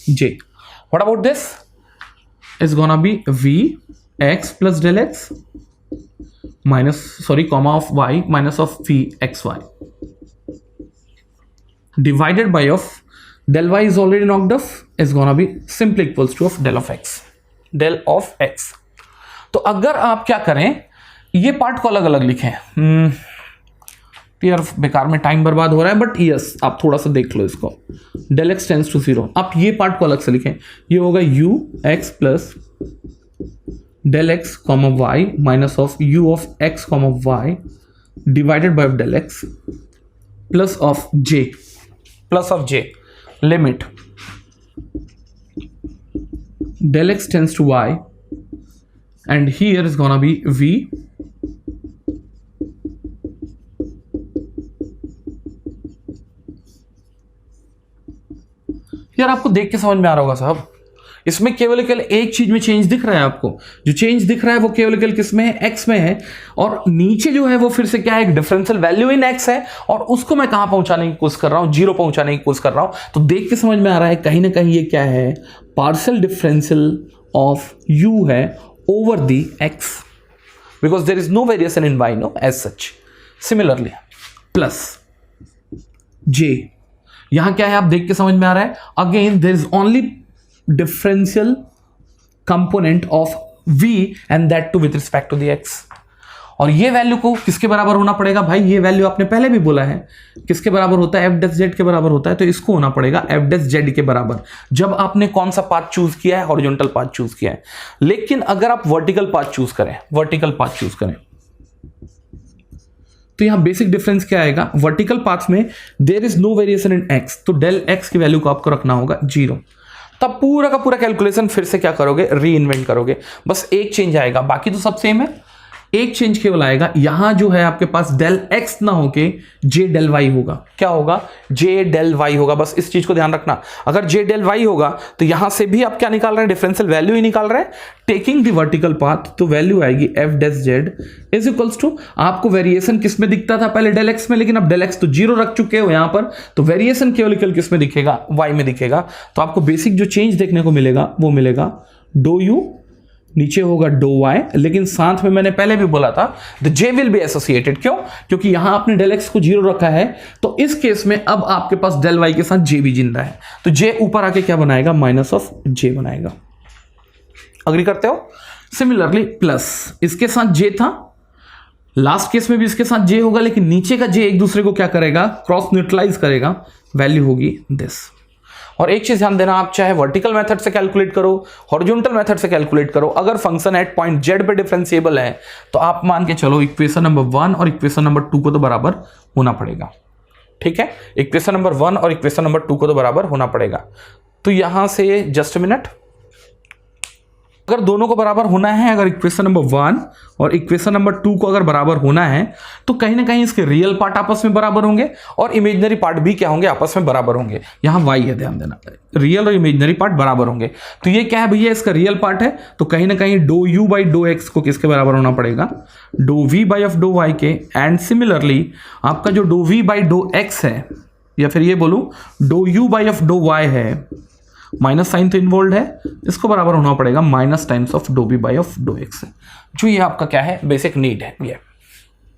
j. What about this? It's gonna be v x plus del x comma of y minus of v xy divided by of del y is already knocked off, is gonna be simply equals to of del of x. तो अगर आप क्या करें, ये पार्ट को अलग अलग लिखें, यार बेकार में टाइम बर्बाद हो रहा है, बट यस आप थोड़ा सा देख लो इसको, del x tends to zero, आप ये पार्ट को अलग से लिखें, ये होगा u x plus del x comma y minus of u of x comma y divided by del x plus of j limit del x tends to y, and here is gonna be v यार आपको देख के समझ में आ रहा होगा साहब, इसमें केवल एक चीज में चेंज दिख रहा है आपको, जो चेंज दिख रहा है वो केवल किस में है, x में है, और नीचे जो है वो फिर से क्या है, एक डिफरेंशियल वैल्यू इन x है, और उसको मैं कहां पहुंचाने की कोशिश कर रहा हूं, जीरो पहुंचाने की कोशिश कर रहा हूं। तो देख के समझ में आ रहा है कहीं ना कहीं ये क्या है, पार्शियल डिफरेंशियल ऑफ u है over the x, because there is no variation in y no as such. Similarly plus j, यहां क्या है आप देख के समझ में आ रहा है, again there is only differential component of v and that too with respect to the x, और ये वैल्यू को किसके बराबर होना पड़ेगा भाई, ये वैल्यू आपने पहले भी बोला है किसके बराबर होता है, f डेस z के बराबर होता है, तो इसको होना पड़ेगा f डेस z के बराबर, जब आपने कौन सा पाथ चूज किया है, हॉरिजॉन्टल पाथ चूज किया है। लेकिन अगर आप वर्टिकल पाथ चूज करें तो यहां बेसिक डिफरेंस क्या आएगा, वर्टिकल पाथ में there is no variation in x, तो डेल x की वैल्यू को आपको रखना होगा जीरो, तब पूरा का पूरा कैलकुलेशन फिर से क्या करोगे, री इन्वेंट करोगे, बस एक चेंज आएगा, बाकी तो सब सेम है, एक चेंज केवल आएगा, यहां जो है आपके पास डेल x ना होके जे डेल y होगा, क्या होगा, जे डेल y होगा, बस इस चीज को ध्यान रखना। अगर जे डेल y होगा तो यहां से भी आप क्या निकाल रहे हैं, डिफरेंशियल वैल्यू ही निकाल रहे हैं, टेकिंग द वर्टिकल पाथ, तो वैल्यू आएगी f डेस z इज इक्वल्स टू, आपको वेरिएशन किस में दिखता था पहले, डेल x में, लेकिन अब डेल x तो जीरो रख चुके हो यहां पर, तो वेरिएशन केवल किस में दिखेगा, y में दिखेगा। तो आपको बेसिक जो चेंज देखने को मिलेगा वो मिलेगा डो u, नीचे होगा डो y, लेकिन साथ में मैंने पहले भी बोला था the j will be associated, क्यों, क्योंकि यहां आपने डेल x को जीरो रखा है, तो इस केस में अब आपके पास डेल y के साथ j भी जिंदा है, तो j ऊपर आके क्या बनाएगा, माइनस ऑफ j बनाएगा। अग्री करते हो? सिमिलरली प्लस इसके साथ जे था, लास्ट केस में भी इसके साथ जे होगा, लेकिन नीचे का जे एक दूसरे को क्या करेगा, क्रॉस न्यूट्रलाइज करेगा, वैल्यू होगी दिस। और एक चीज ध्यान देना, आप चाहे वर्टिकल मेथड से कैलकुलेट करो, हॉरिजॉन्टल मेथड से कैलकुलेट करो, अगर फंक्शन एट पॉइंट जेड पे डिफरेंशिएबल है तो आप मान के चलो इक्वेशन नंबर 1 और इक्वेशन नंबर 2 को तो बराबर होना पड़ेगा। ठीक है, इक्वेशन नंबर 1 और इक्वेशन नंबर 2 को तो बराबर होना पड़ेगा। तो यहां से जस्ट मिनट, अगर दोनों को बराबर होना है, अगर इक्वेशन नंबर 1 और इक्वेशन नंबर 2 को अगर बराबर होना है तो कहीं ना कहीं इसके रियल पार्ट आपस में बराबर होंगे और इमेजिनरी पार्ट भी क्या होंगे, आपस में बराबर होंगे। यहां y है, ध्यान देना, रियल और इमेजिनरी पार्ट बराबर होंगे। तो ये क्या है भैया, इसका रियल पार्ट है, तो कहीं ना कहीं do u by do x को किसके बराबर होना पड़ेगा, do v by of do y के। एंड सिमिलरली आपका जो do v by do x है, या फिर ये बोलूं do u by of do y है, माइनस साइन तो इन्वॉल्व है, इसको बराबर होना पड़ेगा minus times of do b by of do x, जो ये आपका क्या है, बेसिक नीड है, ये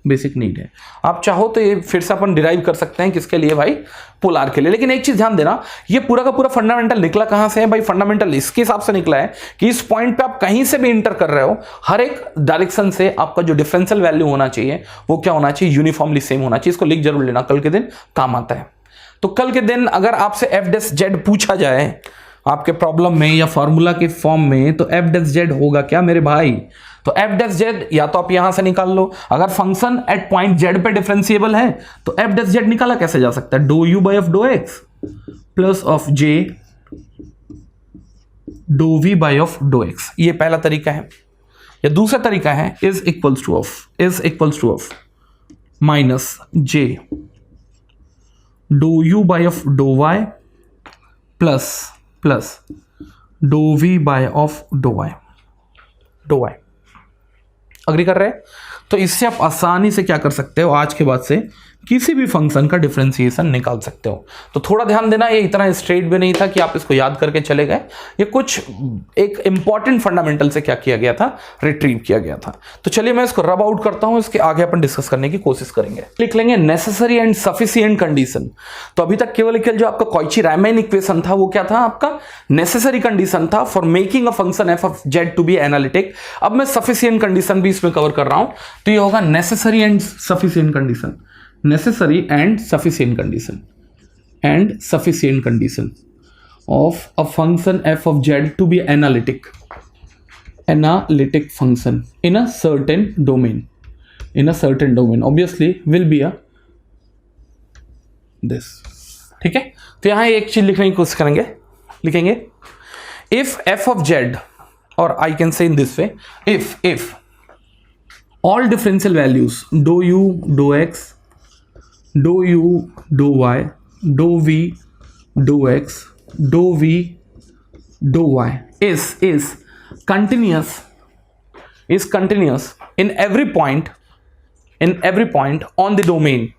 बेसिक नीड है। आप चाहो तो ये फिर से अपन डिराइव कर सकते हैं, किसके लिए भाई, पोलार के लिए। लेकिन एक चीज ध्यान देना, ये पूरा का पूरा फंडामेंटल निकला कहां से है भाई, फंडामेंटल इसके हिसाब से निकला है कि इस पॉइंट पे आप कहीं से भी इंटर कर रहे हो, हर एक डायरेक्शन से आपका जो डिफरेंशियल वैल्यू होना चाहिए वो क्या होना चाहिए, यूनिफॉर्मली सेम होना चाहिए। इसको लिख जरूर लेना, कल के दिन काम आता है। तो कल के दिन अगर आपसे एफ डैश जेड पूछा जाए आपके प्रॉब्लम में या फॉर्मूला के फॉर्म में, तो एफ डैश जेड होगा क्या मेरे भाई, तो एफ डैश जेड या तो आप यहां से निकाल लो, अगर फंक्शन एट पॉइंट जेड पे डिफरेंशिएबल है तो एफ डैश जेड निकाला कैसे जा सकता है, do u by of do x plus of j do v by of do x. ये पहला तरीका है। या दूसरा तरीका है is equals to of minus j do u by of do y plus do v by of do y. Agree कर रहे हैं? तो इससे आप आसानी से क्या कर सकते हो, आज के बाद से किसी भी फंक्शन का डिफरेंशिएशन निकाल सकते हो। तो थोड़ा ध्यान देना, ये इतना स्ट्रेट भी नहीं था कि आप इसको याद करके चले गए, ये कुछ एक इंपॉर्टेंट फंडामेंटल से क्या किया गया था, रिट्रीव किया गया था। तो चलिए मैं इसको रब आउट करता हूं, इसके आगे अपन डिस्कस करने की कोशिश करेंगे। लिख लेंगे नेसेसरी एंड सफिशिएंट कंडीशन। तो अभी तक केवल जो आपका कॉची-रायमैन इक्वेशन था वो क्या था, आपका नेसेसरी कंडीशन था for making a function f of z to be analytic. अब मैं सफिशिएंट कंडीशन भी इसमें कवर कर रहा हूं, तो ये होगा necessary and sufficient condition, necessary and sufficient condition of a function f of z to be analytic function in a certain domain obviously will be a this। ठीक है, तो यहां एक चीज लिखने की कोशिश करेंगे, लिखेंगे if f of z, or I can say in this way, if all differential values dou u dou x dou u dou y dou v dou x dou v dou y is continuous in every point on the domain,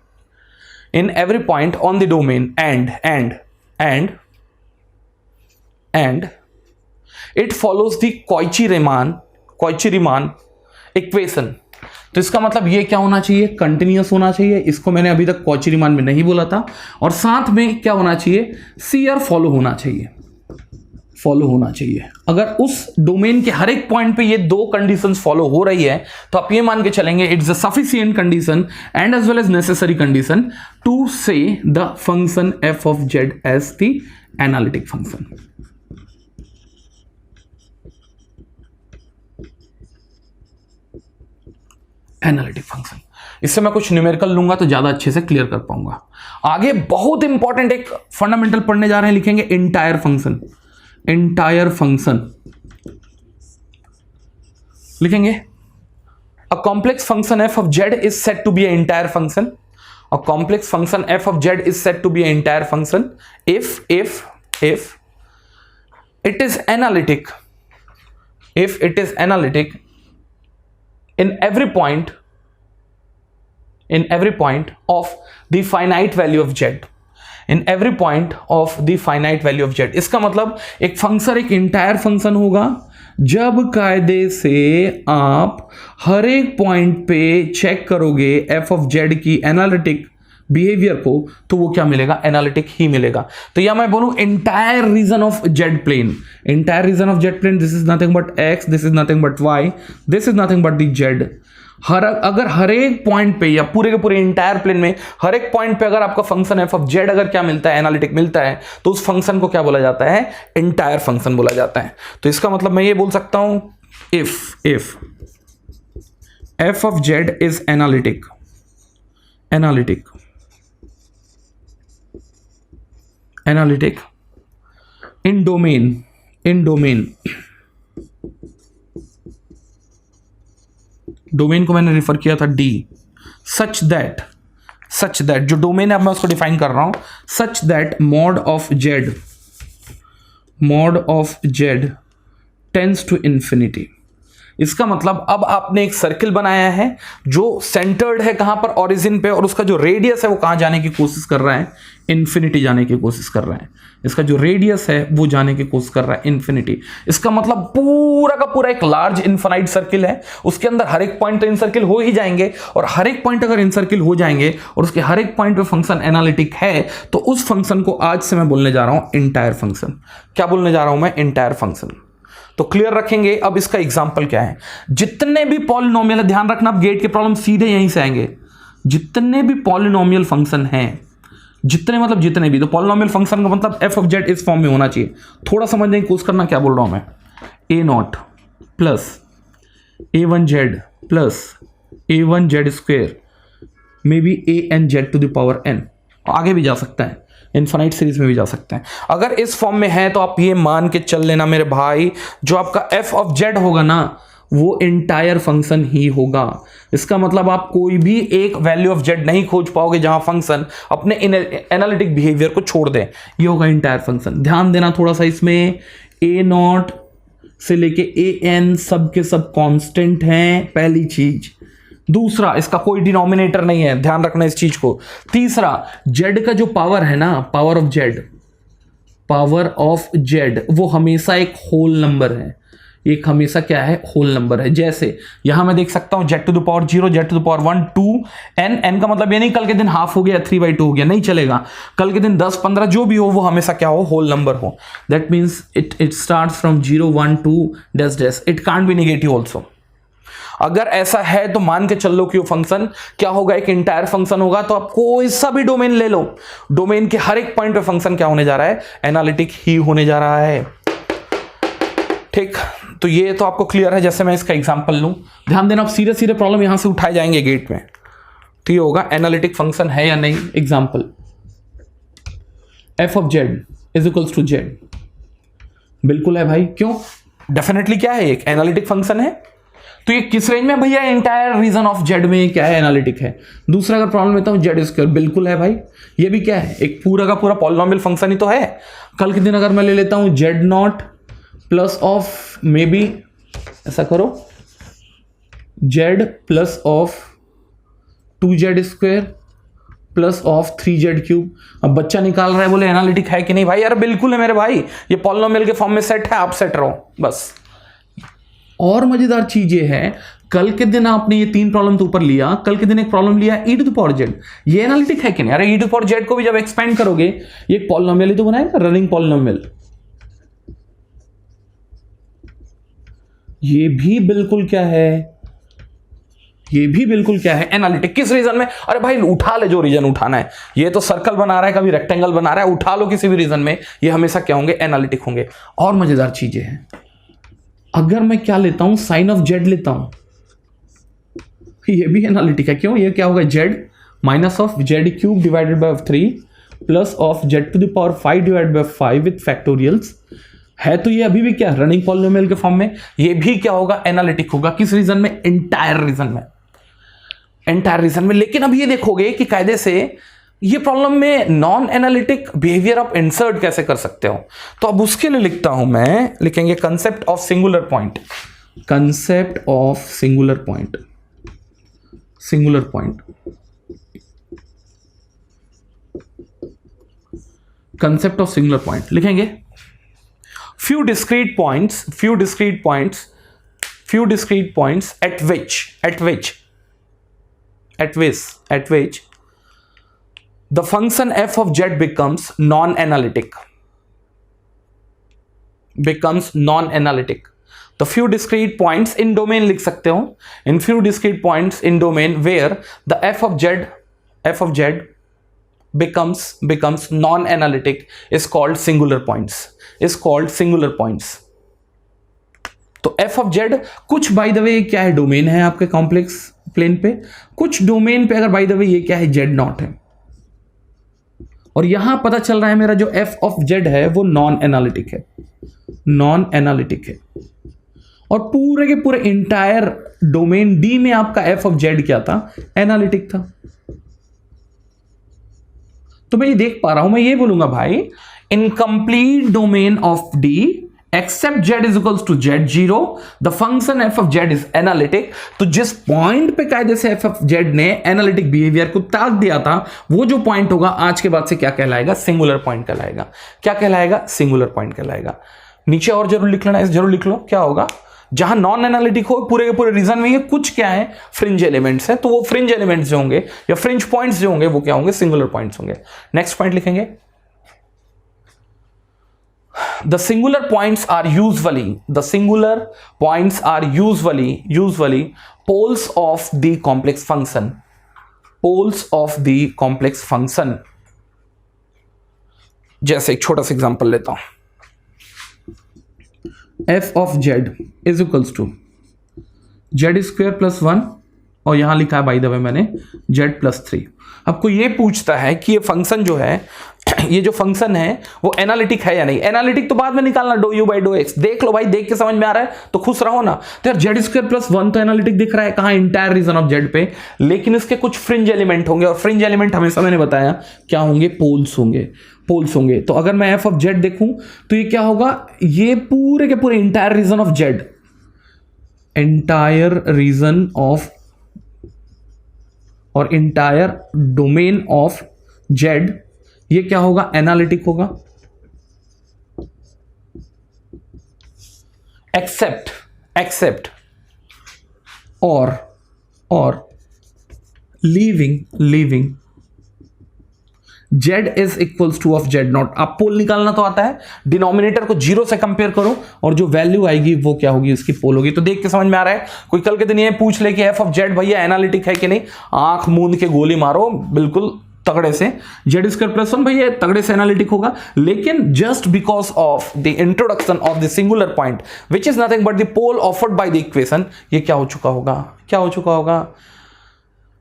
and it follows the Cauchy-Riemann equation। तो इसका मतलब ये क्या होना चाहिए, कंटिन्यूअस होना चाहिए। इसको मैंने अभी तक कॉची-रीमान में नहीं बोला था। और साथ में क्या होना चाहिए, सीआर फॉलो होना चाहिए। अगर उस डोमेन के हर एक पॉइंट पे ये दो कंडीशंस फॉलो हो रही है तो आप ये मान के चलेंगे it's a sufficient condition and as well as necessary condition to say the function f of z as the analytic function. Analytic function, इससे मैं कुछ न्यूमेरिकल लूंगा तो ज्यादा अच्छे से क्लियर कर पाऊंगा। आगे बहुत इंपॉर्टेंट एक फंडामेंटल पढ़ने जा रहे हैं, लिखेंगे इंटायर फंक्शन लिखेंगे a complex function f of z is said to be a entire function. A complex function f of z is said to be a entire function if it is analytic in every point of the finite value of z, इसका मतलब एक फंक्शन एक इंटायर फंक्शन होगा जब कायदे से आप हर एक पॉइंट पे चेक करोगे एफ ऑफ जेड की एनालिटिक बिहेवियर को, तो वो क्या मिलेगा, एनालिटिक ही मिलेगा। तो या मैं बोलूं entire region of z plane, entire region of z plane, this is nothing but x, this is nothing but y, this is nothing but the z. अगर हर एक पॉइंट पे या पूरे के पूरे इंटायर प्लेन में हर एक पॉइंट पे अगर आपका फंक्शन एफ ऑफ जेड अगर क्या मिलता है, एनालिटिक मिलता है, तो उस फंक्शन को क्या बोला जाता है, इंटायर फंक्शन बोला जाता है। तो इसका मतलब मैं ये बोल सकता हूं, if f of z is analytic in domain को मैंने रिफर किया था डी, सच दैट जो डोमेन है अब मैं उसको डिफाइन कर रहा हूं, such that mod of z tends to infinity. इसका मतलब अब आपने एक सर्किल बनाया है जो सेंटर्ड है कहां पर, ओरिजिन पे, और उसका जो रेडियस है वो कहां जाने की कोशिश कर रहा है, इंफिनिटी जाने की कोशिश कर रहा है। इसका जो रेडियस है वो जाने की कोशिश कर रहा है इंफिनिटी। इसका मतलब पूरा का पूरा एक लार्ज इनफाइनाइट सर्किल है, उसके अंदर हर एक पॉइंट तो इनसर्किल हो ही जाएंगे, और हर एक पॉइंट अगर इनसर्किल हो जाएंगे और उसके हर एक पॉइंट पे फंक्शन एनालिटिक है, तो उस फंक्शन को आज से मैं बोलने जा रहा हूं इंटायर फंक्शन। क्या बोलने जा रहा हूं मैं, इंटायर फंक्शन। तो क्लियर रखेंगे। अब इसका एग्जांपल क्या है, जितने भी पॉलिनोमियल है, ध्यान रखना, अब गेट के प्रॉब्लम सीधे यहीं से आएंगे, जितने भी पॉलिनोमियल फंक्शन हैं, जितने भी, तो पॉलिनोमियल फंक्शन का मतलब एफ ऑफ जेड इस फॉर्म में होना चाहिए। थोड़ा समझने की कोशिश करना क्या बोल रहा हूं मैं, a naught plus a1 z plus a1 z square maybe a n z to the power n, आगे भी जा सकता है, इनफाइनाइट सीरीज में भी जा सकते हैं। अगर इस फॉर्म में है तो आप ये मान के चल लेना मेरे भाई, जो आपका एफ ऑफ जेड होगा ना वो इंटायर फंक्शन ही होगा। इसका मतलब आप कोई भी एक वैल्यू ऑफ जेड नहीं खोज पाओगे जहां फंक्शन अपने एनालिटिक बिहेवियर को छोड़ दे, ये होगा इंटायर फंक्शन। ध्यान देना थोड़ा सा, इसमें ए नॉट से लेके ए एन सब के सब कांस्टेंट हैं, पहली चीज। दूसरा, इसका कोई डिनोमिनेटर नहीं है, ध्यान रखना इस चीज को। तीसरा, जेड का जो पावर है ना, पावर ऑफ जेड वो हमेशा एक होल नंबर है, एक हमेशा क्या है, होल नंबर है। जैसे यहां मैं देख सकता हूं z to the power 0, z to the power 1, 2, n का मतलब ये नहीं कल के दिन हाफ हो गया 3/2 हो गया, नहीं चलेगा। कल के दिन 10, 15 जो भी हो वो हमेशा क्या हो, होल नंबर हो। That means it starts from 0, 1, 2 dash dash, it can't be negative also. अगर ऐसा है तो मान के चल लो कि वो फंक्शन क्या होगा, एक इंटायर फंक्शन होगा। तो आप कोई सा भी डोमेन ले लो, डोमेन के हर एक पॉइंट पे फंक्शन क्या होने जा रहा है, एनालिटिक ही होने जा रहा है। ठीक, तो ये तो आपको क्लियर है। जैसे मैं इसका एग्जांपल लूं, ध्यान देना, आप सीधे सीधे प्रॉब्लम यहां से उठाए जाएंगे गेट में, तो ये होगा एनालिटिक फंक्शन है या नहीं। Example, f of z is equals to z, बिल्कुल है भाई, क्यों, डेफिनेटली क्या है, एक एनालिटिक फंक्शन है। तो ये किस रेंज में भैया, इंटायर रीजन ऑफ जेड में क्या है, एनालिटिक है। दूसरा अगर प्रॉब्लम लेता हूं जेड स्क्वायर, बिल्कुल है भाई, ये भी क्या है, एक पूरा का पूरा पॉलिनोमियल फंक्शन ही तो है। कल के दिन अगर मैं ले लेता हूं Z not plus of may be, ऐसा करो, Z plus of 2z square plus of 3z cube. अब बच्चा निकाल रहा है, बोले एनालिटिक है कि नहीं भाई, यार बिल्कुल है मेरे भाई, ये पॉलिनोमियल के फॉर्म में सेट है, आप सेट रहो बस। और मजेदार चीज ये है, कल के दिन आपने ये 3 प्रॉब्लम तो ऊपर लिया, कल के दिन एक प्रॉब्लम लिया e to the power z, ये एनालिटिक है कि नहीं। अरे e to the power z को भी जब एक्सपेंड करोगे ये एक पॉलिनोमियल ही तो बनाएगा, रनिंग पॉलिनोमियल। ये भी बिल्कुल क्या है, ये भी बिल्कुल क्या है, एनालिटिक। किस रीजन में, अरे भाई उठा ले जो रीजन उठाना है, ये तो सर्कल बना रहा है, कभी रेक्टेंगल बना रहा है, उठा लो किसी भी रीजन में, ये हमेशा क्या होंगे, एनालिटिक होंगे। और मजेदार चीजें हैं, अगर मैं क्या लेता हूं, साइन ऑफ जेड लेता हूं, ये भी एनालिटिक है। क्यों, ये क्या होगा, z minus of z cube divided by 3 plus of z to the power 5 divided by 5 with factorials है। तो ये अभी भी क्या, रनिंग पॉलिनोमियल के फॉर्म में, ये भी क्या होगा, एनालिटिक होगा। किस रीजन में, इंटायर रीजन में, एंटायर रीजन में। लेकिन अब ये देखोगे कि कायदे से ये प्रॉब्लम में नॉन एनालिटिक बिहेवियर आप इंसर्ट कैसे कर सकते हो। तो अब उसके लिए लिखता हूं मैं, लिखेंगे concept of singular point, concept of singular point, singular point, concept of singular point लिखेंगे। few discrete points at which the function f of z becomes non analytic, the few discrete points in domain लिख सकते हो, in few discrete points in domain where the f of z becomes non-analytic is called singular points. तो f of z कुछ बाय द वे क्या है, डोमेन है आपके कॉम्प्लेक्स प्लेन पे, कुछ डोमेन पे अगर बाय द वे ये क्या है, z नॉट है, और यहां पता चल रहा है मेरा जो f of z है वो नॉन एनालिटिक है, और पूरे के पूरे इंटायर डोमेन D में आपका f of z क्या था, एनालिटिक था। तो मैं ये देख पा रहा हूं, मैं ये बोलूंगा भाई in complete domain of D except z is equals to z0 the function f of z is analytic. तो जिस पॉइंट पे कायदे से f of z ने एनालिटिक बिहेवियर को ताक दिया था, वो जो पॉइंट होगा आज के बाद से क्या कहलाएगा, सिंगुलर पॉइंट कहलाएगा। क्या कहलाएगा, सिंगुलर पॉइंट कहलाएगा। नीचे और जरूर लिख लेना, जरूर लिख लो, क्या होगा, जहां नॉन एनालिटिक हो पूरे के पूरे रीजन में ये कुछ क्या है, फ्रिंज एलिमेंट्स है, तो वो फ्रिंज एलिमेंट्स जो होंगे या फ्रिंज पॉइंट्स जो होंगे वो क्या होंगे, सिंगुलर पॉइंट्स होंगे। नेक्स्ट पॉइंट लिखेंगे, the singular points are usually poles of the complex function. जैसे एक छोटा सा एग्जांपल लेता हूं, f of z is equals to z square plus 1, और यहां लिखा है बाय द वे मैंने z प्लस 3। आपको ये पूछता है कि ये फंक्शन जो है, ये जो फंक्शन है वो एनालिटिक है या नहीं। एनालिटिक तो बाद में निकालना, do u by do x. देख लो भाई, देख के समझ में आ रहा है तो खुश रहो ना। तो यार जेड स्क्वेयर प्लस 1 तो एनालिटिक दिख रहा है, कहां, इंटायर रीजन ऑफ जेड पे, लेकिन इसके कुछ फ्रिंज एलिमेंट होंगे, और फ्रिंज एलिमेंट हमेशा मैंने बताया क्या होंगे, पोल्स होंगे। तो अगर मैं f ऑफ z देखूं तो ये क्या होगा, ये पूरे के पूरे इंटायर रीजन ऑफ और इंटायर डोमेन ऑफ z, ये क्या होगा, एनालिटिक होगा, एक्सेप्ट और leaving z is equals to of z not. आप पोल निकालना तो आता है, डिनोमिनेटर को 0 से कंपेयर करो और जो वैल्यू आएगी वो क्या होगी, उसकी पोल होगी। तो देख के समझ में आ रहा है, कोई कल के दिन ये पूछ ले कि f ऑफ z भैया एनालिटिक है कि नहीं, आंख मूंद के गोली मारो बिल्कुल तगड़े से, जेड स्क्वायर प्लस 1 भैया तगड़े से एनालिटिक होगा। लेकिन just because of the introduction of the singular point which is nothing but the pole offered by the equation, ये क्या हो चुका होगा,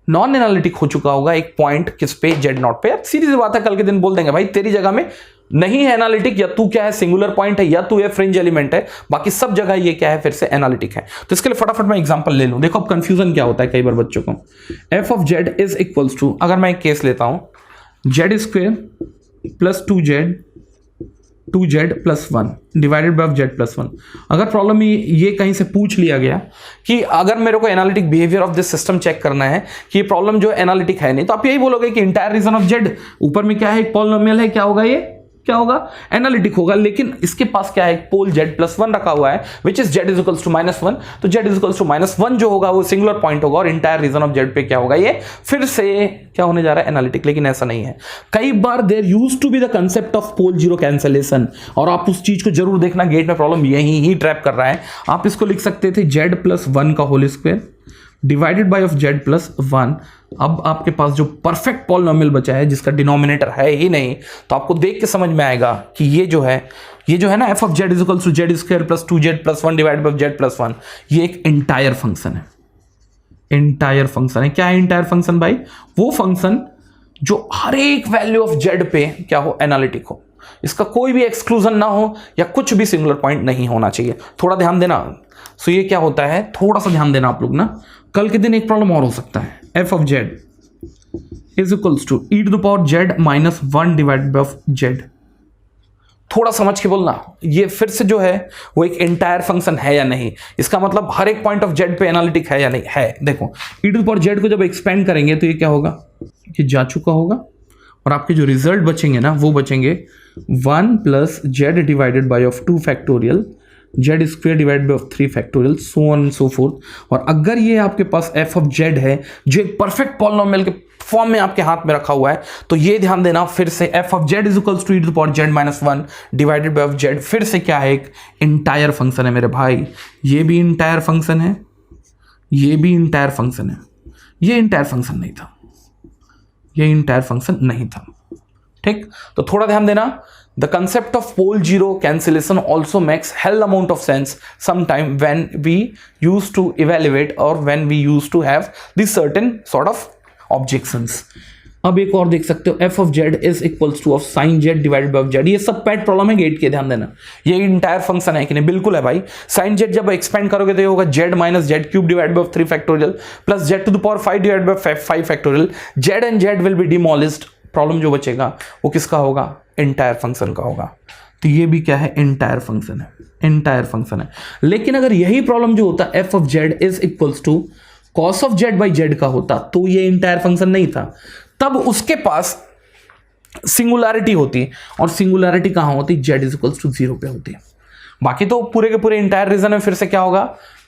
नॉन एनालिटिक हो चुका होगा एक पॉइंट किस पे, जेड नॉट पे। अब सीधी सी बात है, कल के दिन बोल देंगे भाई तेरी जगह में नहीं है एनालिटिक, या तू क्या है, सिंगुलर पॉइंट है, या तू है फ्रिंज एलिमेंट है, बाकी सब जगह ये क्या है, फिर से एनालिटिक है। तो इसके लिए फटाफट मैं एग्जांपल ले लूं। देखो अब कंफ्यूजन क्या होता है कई बार बच्चों को, f of z is equals to, अगर मैं एक केस लेता हूं, z square plus 2z plus 1 divided by z plus 1। अगर प्रॉब्लम ये कहीं से पूछ लिया गया कि अगर मेरे को analytic behaviour of this system check करना है कि ये प्रॉब्लम जो एनालिटिक है नहीं, तो आप यही बोलोगे कि इंटायर रीजन ऑफ जेड, ऊपर में क्या है, एक पॉलिनोमियल है, क्या होगा, ये क्या होगा, एनालिटिक होगा। लेकिन इसके पास क्या है, पोल जेड प्लस 1 रखा हुआ है which is z is equals to -1, तो जेड इज इक्वल्स टू -1 जो होगा वो सिंगुलर पॉइंट होगा, और इंटायर रीजन ऑफ जेड पे क्या होगा, ये फिर से क्या होने जा रहा है, एनालिटिक। लेकिन ऐसा नहीं है, कई बार there used to be the concept of pole zero cancellation, और आप उस चीज को जरूर देखना, गेट में प्रॉब्लम यही ही ट्रैप कर रहा है। आप इसको लिख सकते थे जेड प्लस 1 का whole square divided by of z plus 1। अब आपके पास जो परफेक्ट पॉलिनोमियल बचा है जिसका डिनोमिनेटर है ही नहीं, तो आपको देख के समझ में आएगा कि ये जो है ना, f of z is equals to z square plus 2z plus 1 divided by z plus 1, ये एक इंटायर फंक्शन है। क्या है इंटायर फंक्शन भाई, वो फंक्शन जो हर एक वैल्यू ऑफ जेड पे क्या हो, एनालिटिक हो, इसका कोई भी एक्सक्लूजन ना हो, या कुछ भी सिंगुलर पॉइंट नहीं होना चाहिए। थोड़ा ध्यान देना। सो ये क्या होता है, थोड़ा सा ध्यान देना आप लोग ना, कल के दिन एक प्रॉब्लम और हो सकता है, f of z is equals to e to the power z minus 1 divided by of z. थोड़ा समझ के बोलना, ये फिर से जो है वो एक एंटायर फंक्शन है या नहीं, इसका मतलब हर एक पॉइंट ऑफ जेड पे एनालिटिक है या नहीं है। देखो ई टू द पावर जेड को जब एक्सपेंड करेंगे तो ये क्या होगा, ये जा चुका होगा, और आपके जो रिजल्ट बचेंगे ना वो बचेंगे 1 plus Z divided by of 2 factorial Z square divide by 3 factorial so on so fourth. और अगर ये आपके पास एफ ऑफ जेड है जो एक परफेक्ट पॉलिनोमियल के फॉर्म में आपके हाथ में रखा हुआ है, तो ये ध्यान देना फिर से f of z is equals to e to the power z minus 1 divided by of z फिर से क्या है, एक इंटायर फंक्शन है मेरे भाई। ये भी इंटायर फंक्शन है, ये भी इंटायर फंक्शन है। ये इंटायर फंक्शन नहीं था, ये इंटायर फंक्शन नहीं था। ठीक, तो थोड़ा ध्यान देना। The concept of pole zero cancellation also makes hell amount of sense sometime when we used to evaluate or when we used to have these certain sort of objections. अब एक और देख सकते हो, f of z is equals to of sin z divided by of z। ये सब पैट प्रॉब्लम है गेट के, ध्यान देना। ये इंटायर फंक्शन है कि नहीं, बिल्कुल है भाई। sin z जब एक्सपेंड करोगे तो ये होगा z minus z cube divide by 3 factorial plus z to the power 5 divide by 5 factorial. z and z will be demolished. Problem जो बचेगा वो किसका होगा, इंटायर फंक्शन का होगा। तो ये भी क्या है, इंटायर फंक्शन है, इंटायर फंक्शन है। लेकिन अगर यही प्रॉब्लम जो होता f of z is equals to cos of z by z का होता, तो ये इंटायर फंक्शन नहीं था, तब उसके पास सिंगुलैरिटी होती। और सिंगुलैरिटी कहां होती, जेड इज इक्वल्स टू 0 पे होती। बाकी तो पूरे के पूरे इंटायर रीजन में फिर से क्या होगा,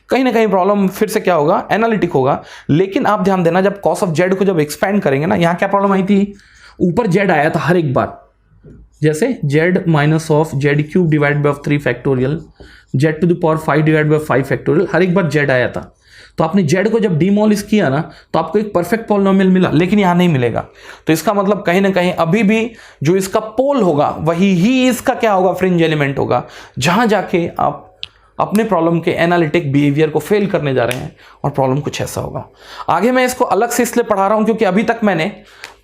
कहीं ना कहीं प्रॉब्लम फिर से क्या होगा, एनालिटिक होगा। लेकिन आप ध्यान देना, जब कॉस ऑफ जेड को जब एक्सपेंड करेंगे ना, यहां क्या प्रॉब्लम आई थी, ऊपर जेड आया था हर एक बार, जैसे z minus of z cube divide by 3 factorial z to the power 5 divide by 5 factorial, हर एक बार जेड आया था। तो आपने जेड को जब डिमोलिश किया ना, तो आपको एक परफेक्ट पॉलिनोमियल मिला, लेकिन यहां नहीं मिलेगा। तो इसका मतलब कहीं ना कहीं अभी भी जो इसका पोल होगा वही ही इसका क्या होगा, फ्रिंज एलिमेंट होगा, जहां जाके आप अपने प्रॉब्लम के एनालिटिक बिहेवियर को फेल करने जा रहे हैं और प्रॉब्लम कुछ ऐसा होगा। आगे मैं इसको अलग से इसलिए पढ़ा रहा हूं क्योंकि अभी तक मैंने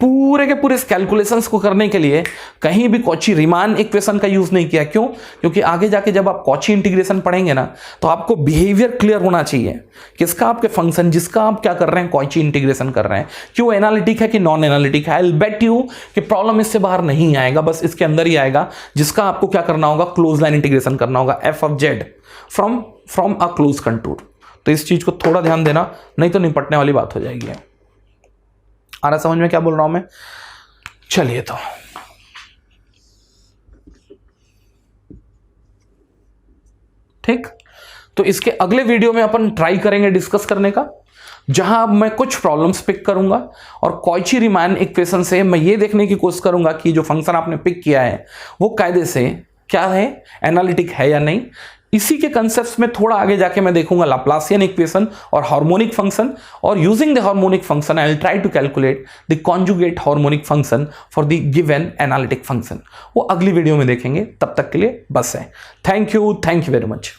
पूरे के पूरे कैलकुलेशंस को करने के लिए कहीं भी कॉची रीमान इक्वेशन का यूज नहीं किया। क्यों, क्योंकि आगे जाके जब आप कॉची इंटीग्रेशन पढ़ेंगे ना, तो आपको बिहेवियर क्लियर होना चाहिए किसका, आपके फंक्शन जिसका आप क्या कर रहे हैं, कॉची इंटीग्रेशन कर रहे हैं, क्यों एनालिटिक है कि नॉन एनालिटिक है। आई बेट यू कि प्रॉब्लम इससे बाहर नहीं आएगा, बस इसके अंदर ही आएगा, जिसका आपको क्या करना होगा, क्लोज लाइन इंटीग्रेशन करना होगा, F of Z from a close contour. तो इस चीज को थोड़ा ध्यान देना, नहीं तो निपटने वाली बात हो जाएगी। आ रहा समझ में क्या बोल रहा हूं मैं? चलिए, तो ठीक, तो इसके अगले वीडियो में अपन ट्राई करेंगे डिस्कस करने का, जहां मैं कुछ प्रॉब्लम्स पिक करूंगा और कॉची रीमान इक्वेशन से मैं ये देखने की कोशिश करूंगा कि जो फंक्शन आपने पिक किया है वो कायदे से क्या है, एनालिटिक है या नहीं। इसी के कंसेप्ट्स में थोड़ा आगे जाके मैं देखूंगा लाप्लासियन इक्वेशन और हार्मोनिक फंक्शन, और using the harmonic function I will try to calculate the conjugate harmonic function for the given analytic function. वो अगली वीडियो में देखेंगे, तब तक के लिए बस है। Thank you very much.